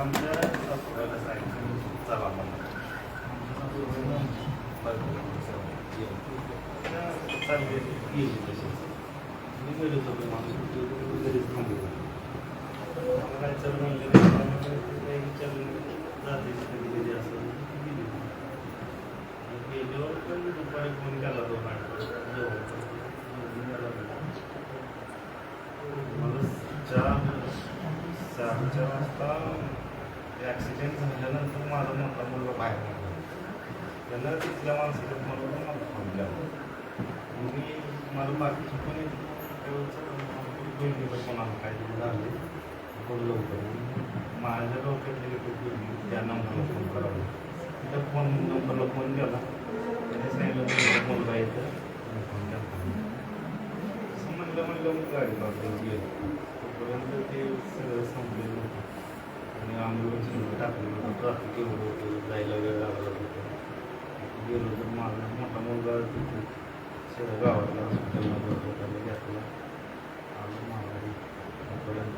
आमच्या सासूबाईला सांगितलं चला मला चालले गेली तशीच मी गेलो होतो माणूस घरीच थांबलो काय चल म्हणले विचार जाते कधी कधी असं गेली गेल्यावर पण दुपारी फोन केला तो मला 4 वाजता ॲक्सिडेंट झाल्यानंतर माझा मोठा मुलगा बाहेर निघाला त्याला तिथल्या माणसाच्या फोनवर मला फोन केला मला बाकीचे कोणी कोणाला काहीतरी झाले फोन लवकर माझ्या डोक्यातले त्या नंबरला फोन करावा त्या फोन नंबरला फोन केला त्याने सांगितलं मुलगा येतं फोन केला असं म्हणलं मग गाडी काढून गेलं तोपर्यंत ते सगळं संपलेलं होतं आणि ॲम्ब्युलन्स टाकलेलं होतं ट्राफिक एवढं होतं जायला वेळ लागला होता गेलो तर माझा मोठा मुलगा तिथे सगळं गावातल्या हॉस्पिटलमध्ये होतं त्याला घेतला आलो माघारी तोपर्यंत